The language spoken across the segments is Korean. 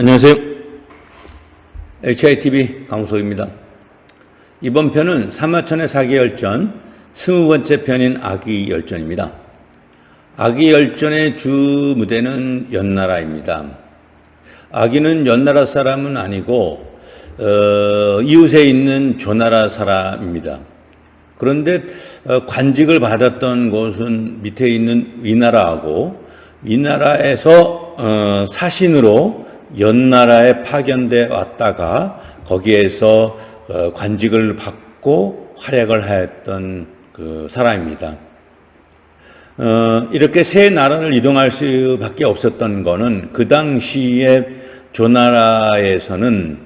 안녕하세요. HITV 강우석입니다. 이번 편은 사마천의 사기열전 20번째 편인 아기열전입니다. 아기열전의 주 무대는 연나라입니다. 아기는 연나라 사람은 아니고 이웃에 있는 조나라 사람입니다. 그런데 관직을 받았던 곳은 밑에 있는 위나라하고 위나라에서 사신으로 연나라에 파견돼 왔다가 거기에서 관직을 받고 활약을 하였던 그 사람입니다. 이렇게 세 나라를 이동할 수밖에 없었던 거는 그 당시에 조나라에서는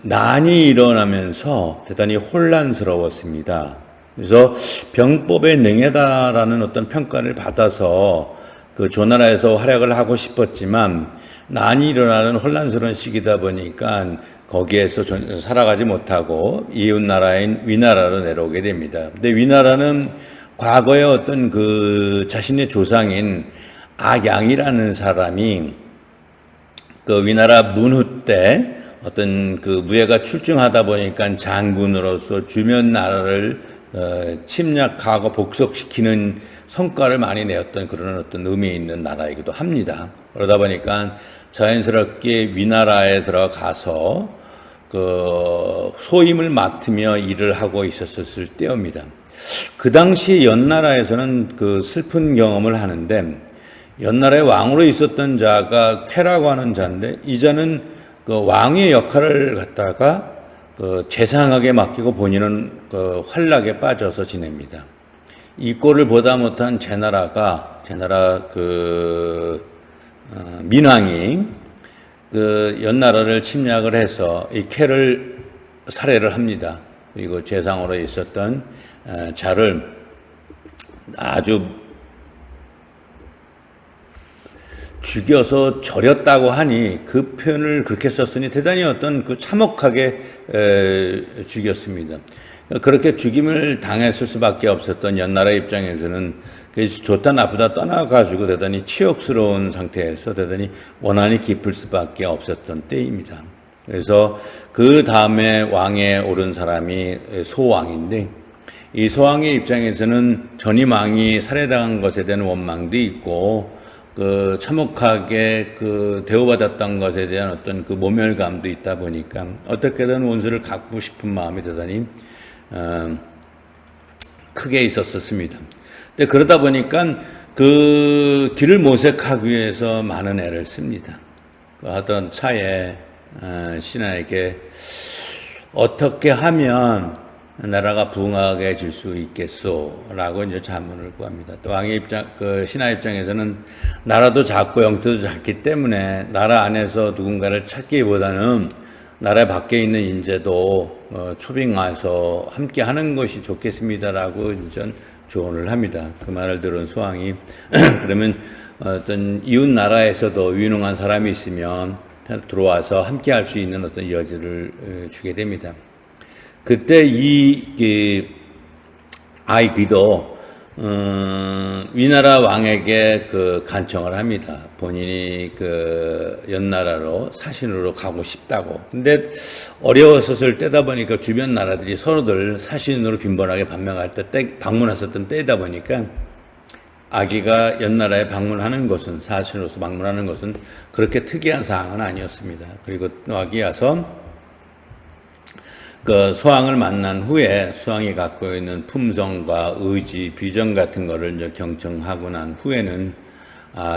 난이 일어나면서 대단히 혼란스러웠습니다. 그래서 병법에 능하다라는 어떤 평가를 받아서 그 조나라에서 활약을 하고 싶었지만 난이 일어나는 혼란스러운 시기다 보니까 거기에서 살아가지 못하고 이웃 나라인 위나라로 내려오게 됩니다. 근데 위나라는 과거에 어떤 그 자신의 조상인 악양이라는 사람이 그 위나라 문후 때 어떤 그 무예가 출중하다 보니까 장군으로서 주변 나라를 침략하고 복속시키는 성과를 많이 내었던 그런 어떤 의미 있는 나라이기도 합니다. 그러다 보니까 자연스럽게 위나라에 들어가서 그 소임을 맡으며 일을 하고 있었을 때입니다. 그 당시 연나라에서는 그 슬픈 경험을 하는데 연나라의 왕으로 있었던 자가 쾌라고 하는 자인데 이 자는 그 왕의 역할을 갖다가 그 재상하게 맡기고 본인은 그 환락에 빠져서 지냅니다. 이 꼴을 보다 못한 제나라 민왕이 그 연나라를 침략을 해서 이 쾌를 살해를 합니다. 그리고 재상으로 있었던 자를 아주 죽여서 절였다고 하니 그 표현을 그렇게 썼으니 대단히 어떤 그 참혹하게 죽였습니다. 그렇게 죽임을 당했을 수밖에 없었던 연나라 입장에서는 좋다 나쁘다 떠나가지고 대단히 치욕스러운 상태에서 대단히 원한이 깊을 수밖에 없었던 때입니다. 그래서 그 다음에 왕에 오른 사람이 소왕인데 이 소왕의 입장에서는 전임 왕이 살해당한 것에 대한 원망도 있고 그 참혹하게 그 대우받았던 것에 대한 어떤 그 모멸감도 있다 보니까 어떻게든 원수를 갚고 싶은 마음이 대단히 크게 있었습니다. 근데 그러다 보니까 그 길을 모색하기 위해서 많은 애를 씁니다. 그 하던 차에 신하에게 어떻게 하면 나라가 부흥하게 질 수 있겠소? 라고 이제 자문을 구합니다. 또 왕의 신하 입장에서는 나라도 작고 영토도 작기 때문에 나라 안에서 누군가를 찾기보다는 나라 밖에 있는 인재도 초빙 와서 함께 하는 것이 좋겠습니다라고 이제 조언을 합니다. 그 말을 들은 소왕이 그러면 어떤 이웃 나라에서도 유능한 사람이 있으면 들어와서 함께 할 수 있는 어떤 여지를 주게 됩니다. 그때 아이기도 위나라 왕에게 그 간청을 합니다. 본인이 그 연나라로 사신으로 가고 싶다고. 근데 어려웠었을 때다 보니까 주변 나라들이 서로들 사신으로 빈번하게 방문했었던 때이다 보니까 아기가 연나라에 방문하는 것은 사신으로서 방문하는 것은 그렇게 특이한 사항은 아니었습니다. 그리고 아기 와서 그 소왕을 만난 후에 소왕이 갖고 있는 품성과 의지, 비전 같은 거를 이제 경청하고 난 후에는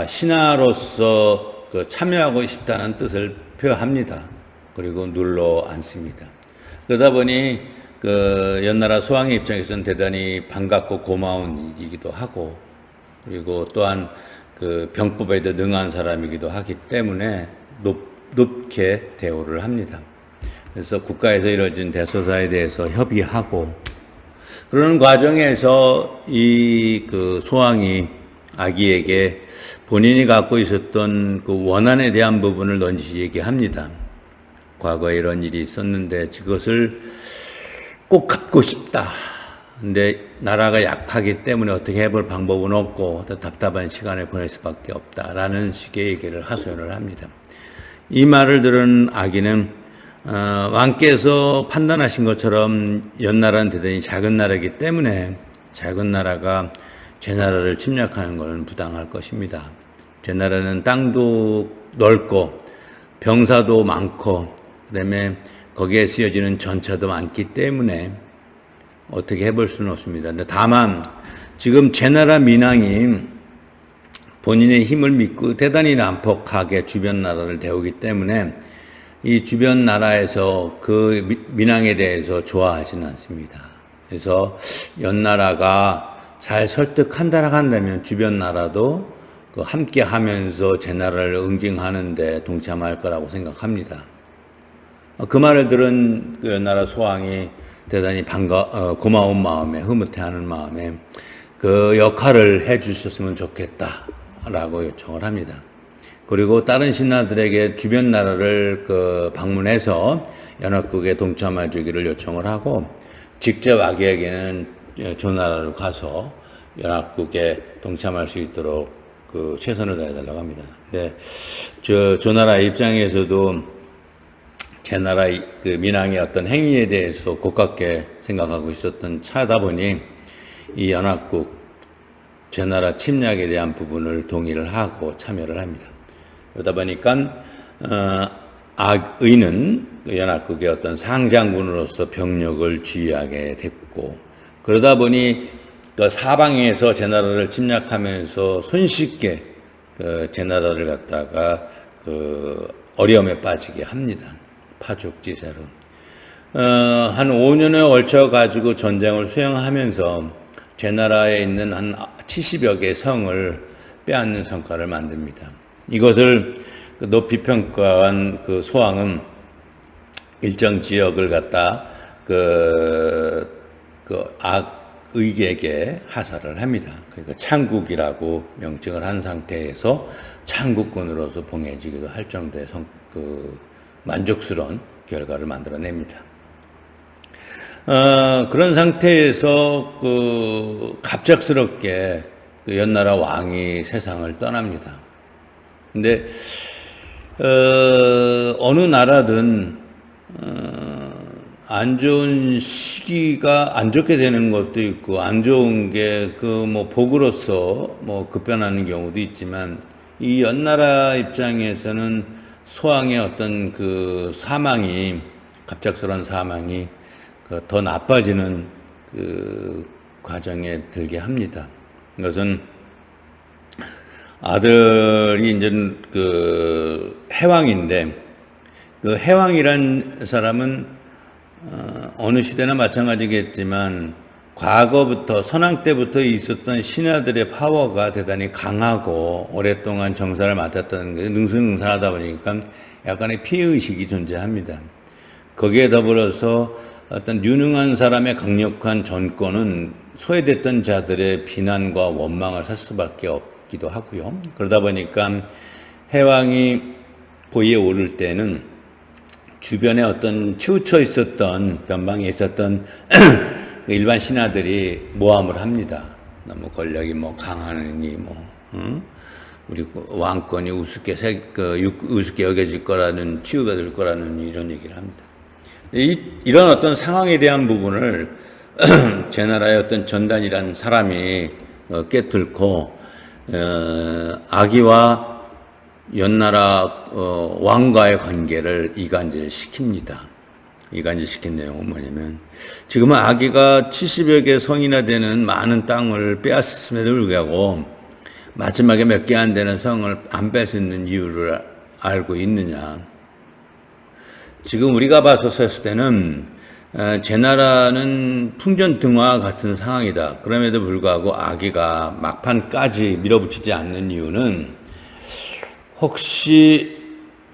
신하로서 그 참여하고 싶다는 뜻을 표합니다. 그리고 눌러 앉습니다. 그러다 보니 그 연나라 소왕의 입장에서는 대단히 반갑고 고마운 일이기도 하고 그리고 또한 그 병법에도 능한 사람이기도 하기 때문에 높게 대우를 합니다. 그래서 국가에서 이루어진 대소사에 대해서 협의하고 그러는 과정에서 이 그 소왕이 아기에게 본인이 갖고 있었던 그 원한에 대한 부분을 넌지 얘기합니다. 과거에 이런 일이 있었는데 그것을 꼭 갚고 싶다. 근데 나라가 약하기 때문에 어떻게 해볼 방법은 없고 더 답답한 시간을 보낼 수밖에 없다라는 식의 얘기를 하소연을 합니다. 이 말을 들은 아기는 왕께서 판단하신 것처럼 연나라는 대단히 작은 나라이기 때문에 작은 나라가 제 나라를 침략하는 것은 부당할 것입니다. 제 나라는 땅도 넓고 병사도 많고 그다음에 거기에 쓰여지는 전차도 많기 때문에 어떻게 해볼 수는 없습니다. 근데 다만 지금 제 나라 민왕이 본인의 힘을 믿고 대단히 난폭하게 주변 나라를 대우기 때문에 이 주변 나라에서 그 민왕에 대해서 좋아하지는 않습니다. 그래서 연나라가 잘 설득한다라고 한다면 주변 나라도 함께 하면서 제 나라를 응징하는데 동참할 거라고 생각합니다. 그 말을 들은 그 연나라 소왕이 대단히 고마운 마음에, 흐뭇해하는 마음에 그 역할을 해 주셨으면 좋겠다라고 요청을 합니다. 그리고 다른 신하들에게 주변 나라를 방문해서 연합국에 동참해 주기를 요청을 하고 직접 아기에게는 조나라로 가서 연합국에 동참할 수 있도록 최선을 다해달라고 합니다. 네, 조나라 입장에서도 제 나라 민왕의 어떤 행위에 대해서 고깝게 생각하고 있었던 차다 보니 이 연합국 제 나라 침략에 대한 부분을 동의를 하고 참여를 합니다. 그러다 보니까 의는 연합국의 어떤 상장군으로서 병력을 지휘하게 됐고 그러다 보니 사방에서 제 나라를 침략하면서 손쉽게 제 나라를 갖다가 어려움에 빠지게 합니다. 파죽지세로. 한 5년에 걸쳐 가지고 전쟁을 수행하면서 제 나라에 있는 한 70여 개의 성을 빼앗는 성과를 만듭니다. 이것을 높이 평가한 소왕은 일정 지역을 갖다 악의에게 하사를 합니다. 그러니까 창국이라고 명칭을 한 상태에서 창국군으로서 봉해지기도 할 정도의 만족스러운 결과를 만들어냅니다. 그런 상태에서 갑작스럽게 연나라 왕이 세상을 떠납니다. 근데 어느 나라든 안 좋은 시기가 안 좋게 되는 것도 있고 안 좋은 게 복으로서 급변하는 경우도 있지만 이 연나라 입장에서는 소왕의 어떤 사망이 갑작스러운 사망이 더 나빠지는 과정에 들게 합니다. 이것은 아들이 이제 해왕인데 해왕이란 사람은 어느 시대나 마찬가지겠지만 과거부터 선왕 때부터 있었던 신하들의 파워가 대단히 강하고 오랫동안 정사를 맡았던 게 능수능란하다 보니까 약간의 피해의식이 존재합니다. 거기에 더불어서 어떤 유능한 사람의 강력한 정권은 소외됐던 자들의 비난과 원망을 살 수밖에 없기도 하고요. 그러다 보니까 해왕이 보위에 오를 때는 주변에 어떤 치우쳐 있었던 변방에 있었던 일반 신하들이 모함을 합니다. 너무 권력이 강하니 우리 왕권이 우습게 여겨질 거라는 치유가 될 거라는 이런 얘기를 합니다. 이런 어떤 상황에 대한 부분을 제 나라의 어떤 전단이란 사람이 깨뚫고 아기와 연나라 왕과의 관계를 이간질시킵니다. 이간질시킨 내용은 뭐냐면 지금은 아기가 70여 개 성이나 되는 많은 땅을 빼앗음에도 불구하고 마지막에 몇 개 안 되는 성을 안 뺏는 이유를 알고 있느냐. 지금 우리가 봤었을 때는 제 나라는 풍전등화 같은 상황이다. 그럼에도 불구하고 아기가 막판까지 밀어붙이지 않는 이유는 혹시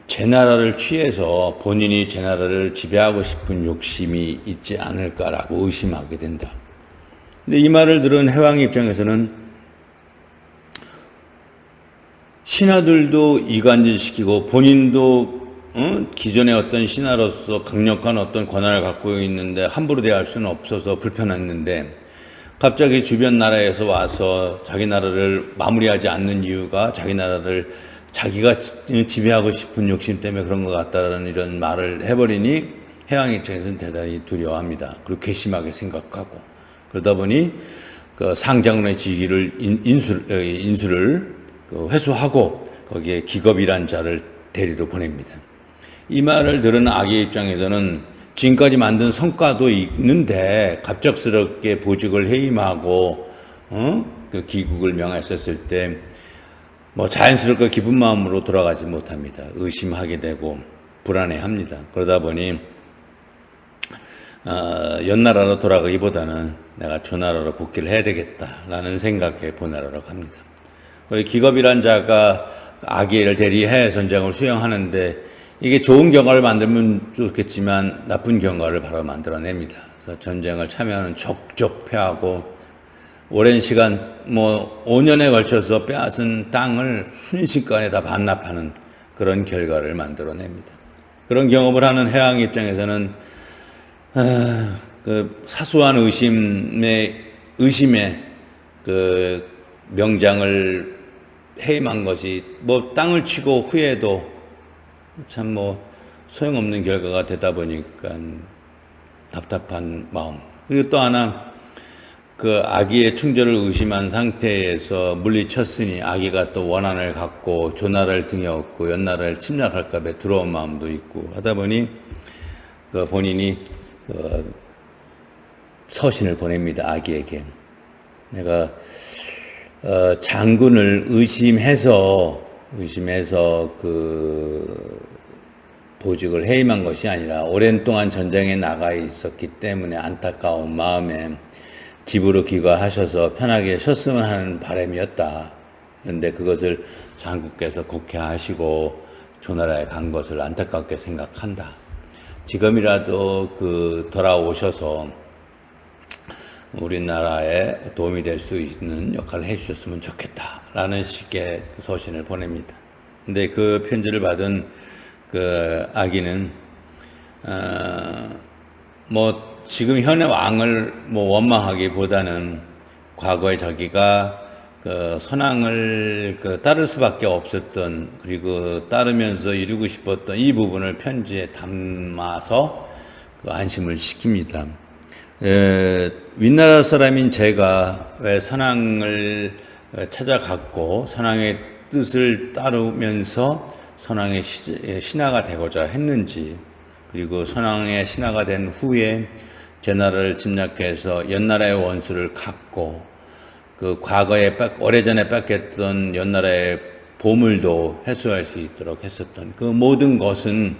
제 나라를 취해서 본인이 제 나라를 지배하고 싶은 욕심이 있지 않을까라고 의심하게 된다. 근데 이 말을 들은 해왕 입장에서는 신하들도 이간질시키고 본인도 기존의 어떤 신하로서 강력한 어떤 권한을 갖고 있는데 함부로 대할 수는 없어서 불편했는데 갑자기 주변 나라에서 와서 자기 나라를 마무리하지 않는 이유가 자기 나라를 자기가 지배하고 싶은 욕심 때문에 그런 것 같다라는 이런 말을 해버리니 해양 입장에서는 대단히 두려워합니다. 그리고 괘씸하게 생각하고 그러다 보니 그 상장군의 지위를 인수를 회수하고 거기에 기겁이란 자를 대리로 보냅니다. 이 말을 들은 아기의 입장에서는 지금까지 만든 성과도 있는데 갑작스럽게 보직을 해임하고 그 귀국을 명했었을 때 뭐 자연스럽게 기쁜 마음으로 돌아가지 못합니다. 의심하게 되고 불안해합니다. 그러다 보니 연나라로 돌아가기보다는 내가 조나라로 복귀를 해야 되겠다라는 생각에 보나라로 갑니다. 그리고 기겁이란 자가 아기를 대리해 전쟁을 수행하는데 이게 좋은 경과를 만들면 좋겠지만 나쁜 경과를 바로 만들어냅니다. 그래서 전쟁을 참여하는 족족 패하고 오랜 시간 5년에 걸쳐서 빼앗은 땅을 순식간에 다 반납하는 그런 결과를 만들어냅니다. 그런 경험을 하는 해양 입장에서는 그 사소한 의심의 그 명장을 해임한 것이 땅을 치고 후에도 참 소용없는 결과가 되다 보니까 답답한 마음. 그리고 또 하나 그 아기의 충절을 의심한 상태에서 물리쳤으니 아기가 또 원한을 갖고 조나라를 등에 업고 연나라를 침략할까 봐 두려운 마음도 있고 하다 보니 그 본인이 서신을 보냅니다. 아기에게. 내가 장군을 의심해서 그 보직을 해임한 것이 아니라 오랜 동안 전쟁에 나가 있었기 때문에 안타까운 마음에 집으로 귀가하셔서 편하게 쉬었으면 하는 바람이었다. 그런데 그것을 장군께서 곡해하시고 조나라에 간 것을 안타깝게 생각한다. 지금이라도 돌아오셔서 우리나라에 도움이 될 수 있는 역할을 해주셨으면 좋겠다라는 식의 서신을 보냅니다. 근데 그 편지를 받은 그 아기는 지금 현의 왕을 원망하기보다는 과거에 자기가 그 선왕을 따를 수밖에 없었던 그리고 따르면서 이루고 싶었던 이 부분을 편지에 담아서 안심을 시킵니다. 윗나라 사람인 제가 왜 선왕을 찾아갔고 선왕의 뜻을 따르면서 선왕의 신하가 되고자 했는지 그리고 선왕의 신하가 된 후에 제 나라를 침략해서 연나라의 원수를 갚고 그 과거에 오래전에 뺏겼던 연나라의 보물도 회수할 수 있도록 했었던 그 모든 것은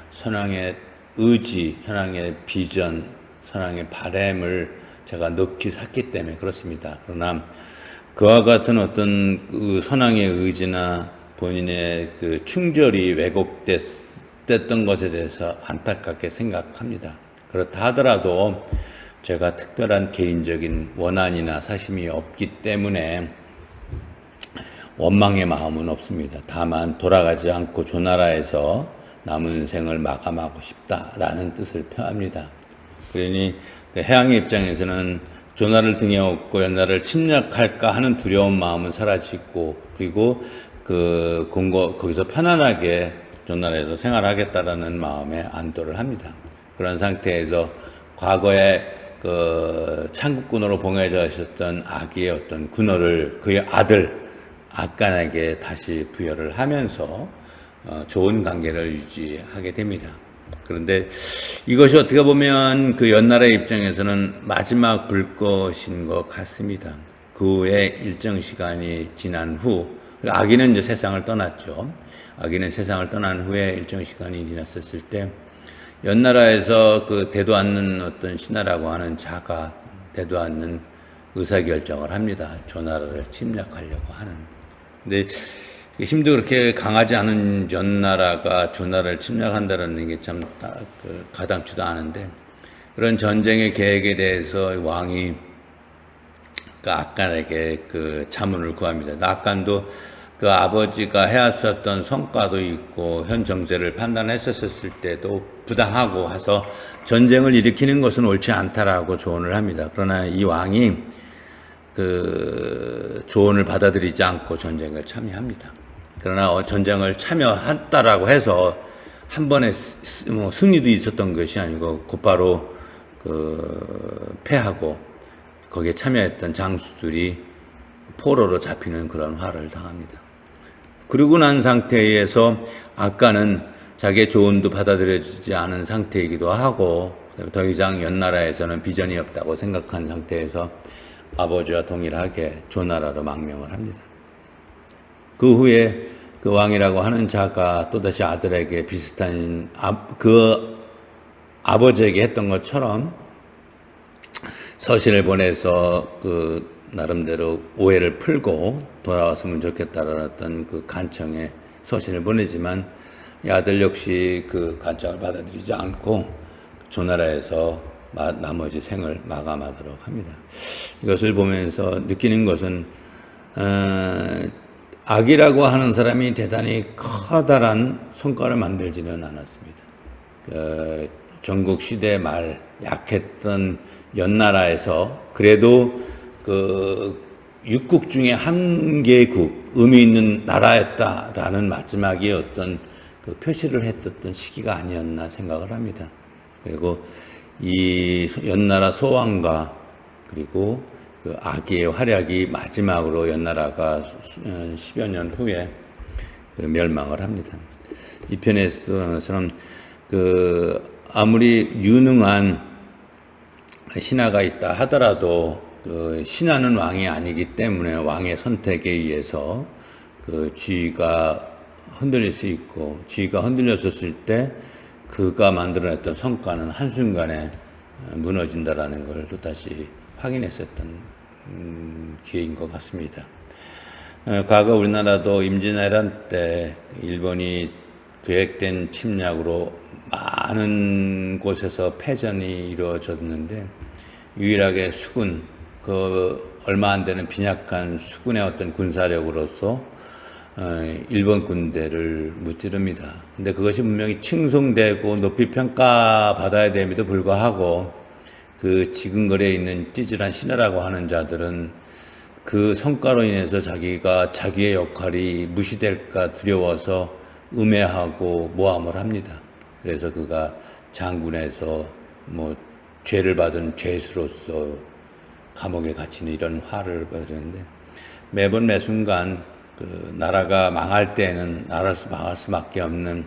선왕의 의지, 선왕의 비전, 선왕의 바람을 제가 높이 샀기 때문에 그렇습니다. 그러나 그와 같은 어떤 그 선왕의 의지나 본인의 그 충절이 왜곡됐던 것에 대해서 안타깝게 생각합니다. 그렇다 하더라도 제가 특별한 개인적인 원한이나 사심이 없기 때문에 원망의 마음은 없습니다. 다만 돌아가지 않고 조나라에서 남은 생을 마감하고 싶다라는 뜻을 표합니다. 그러니 해양의 입장에서는 조나라를 등에 업고 연나라를 침략할까 하는 두려운 마음은 사라지고 그리고 거기서 편안하게 조나라에서 생활하겠다라는 마음에 안도를 합니다. 그런 상태에서 과거에 창국군으로 봉해져 있었던 아기의 어떤 군호를 그의 아들 악간에게 다시 부여를 하면서 좋은 관계를 유지하게 됩니다. 그런데 이것이 어떻게 보면 그 연나라의 입장에서는 마지막 불꽃인 것 같습니다. 그 후에 일정 시간이 지난 후 아기는 이제 세상을 떠났죠. 아기는 세상을 떠난 후에 일정 시간이 지났었을 때 연나라에서 되도 않는 어떤 신하라고 하는 자가 되도 않는 의사결정을 합니다. 조나라를 침략하려고 하는. 근데 힘도 그렇게 강하지 않은 연나라가 조나라를 침략한다는 게 참 가당치도 않은데 그런 전쟁의 계획에 대해서 왕이 악간에게 자문을 구합니다. 악간도 그 아버지가 해왔었던 성과도 있고 현 정세를 판단했었을 때도 부당하고 해서 전쟁을 일으키는 것은 옳지 않다라고 조언을 합니다. 그러나 이 왕이 그 조언을 받아들이지 않고 전쟁을 참여합니다. 그러나 전쟁을 참여했다라고 해서 한 번에 승리도 있었던 것이 아니고 곧바로 그 패하고 거기에 참여했던 장수들이 포로로 잡히는 그런 화를 당합니다. 그러고 난 상태에서 아까는 자기의 조언도 받아들여지지 않은 상태이기도 하고 더 이상 연나라에서는 비전이 없다고 생각한 상태에서 아버지와 동일하게 조나라로 망명을 합니다. 그 후에 그 왕이라고 하는 자가 또다시 아들에게 비슷한 그 아버지에게 했던 것처럼 서신을 보내서 그 나름대로 오해를 풀고 돌아왔으면 좋겠다라는 어떤 그 간청에 서신을 보내지만 이 아들 역시 그 간청을 받아들이지 않고 조나라에서 나머지 생을 마감하도록 합니다. 이것을 보면서 느끼는 것은 악이라고 하는 사람이 대단히 커다란 성과를 만들지는 않았습니다. 그 전국 시대 말 약했던 연나라에서 그래도 그 육국 중에 한 개국, 의미 있는 나라였다라는 마지막에 어떤 그 표시를 했었던 시기가 아니었나 생각을 합니다. 그리고 이 연나라 소왕과 그리고 그 아기의 활약이 마지막으로 연나라가 10여 년 후에 그 멸망을 합니다. 이 편에서는 그 아무리 유능한 신하가 있다 하더라도 그 신하는 왕이 아니기 때문에 왕의 선택에 의해서 그 지위가 흔들릴 수 있고 지위가 흔들렸었을 때 그가 만들어냈던 성과는 한순간에 무너진다라는 걸 또다시 확인했었던 기회인 것 같습니다. 과거 우리나라도 임진왜란 때 일본이 계획된 침략으로 많은 곳에서 패전이 이루어졌는데 유일하게 수군, 그 얼마 안 되는 빈약한 수군의 어떤 군사력으로서 일본 군대를 무찌릅니다. 근데 그것이 분명히 칭송되고 높이 평가받아야 됨에도 불구하고 그 지근거리에 있는 찌질한 신하라고 하는 자들은 그 성과로 인해서 자기가 자기의 역할이 무시될까 두려워서 음해하고 모함을 합니다. 그래서 그가 장군에서 뭐 죄를 받은 죄수로서 감옥에 갇히는 이런 화를 받았는데 매번 매순간 그 나라가 망할 때에는 나라를 망할 수밖에 없는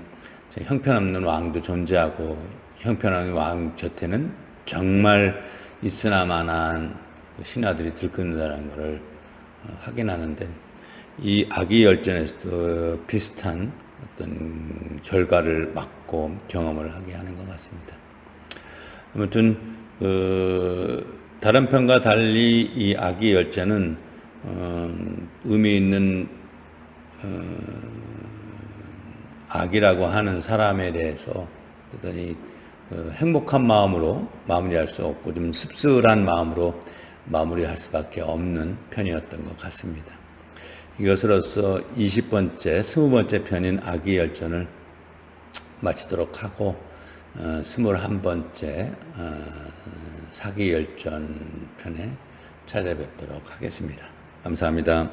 형편없는 왕도 존재하고 형편없는 왕 곁에는 정말 있으나마나한 신하들이 들끓는다는 것을 확인하는데 이 악의 열전에서도 비슷한 어떤 결과를 맞고 경험을 하게 하는 것 같습니다. 아무튼 다른 편과 달리 이 악의 열전은 의미 있는 악이라고 하는 사람에 대해서 대단히 행복한 마음으로 마무리할 수 없고 좀 씁쓸한 마음으로 마무리할 수밖에 없는 편이었던 것 같습니다. 이것으로서 20번째, 20번째 편인 악의 열전을 마치도록 하고 21번째 사기 열전 편에 찾아뵙도록 하겠습니다. 감사합니다.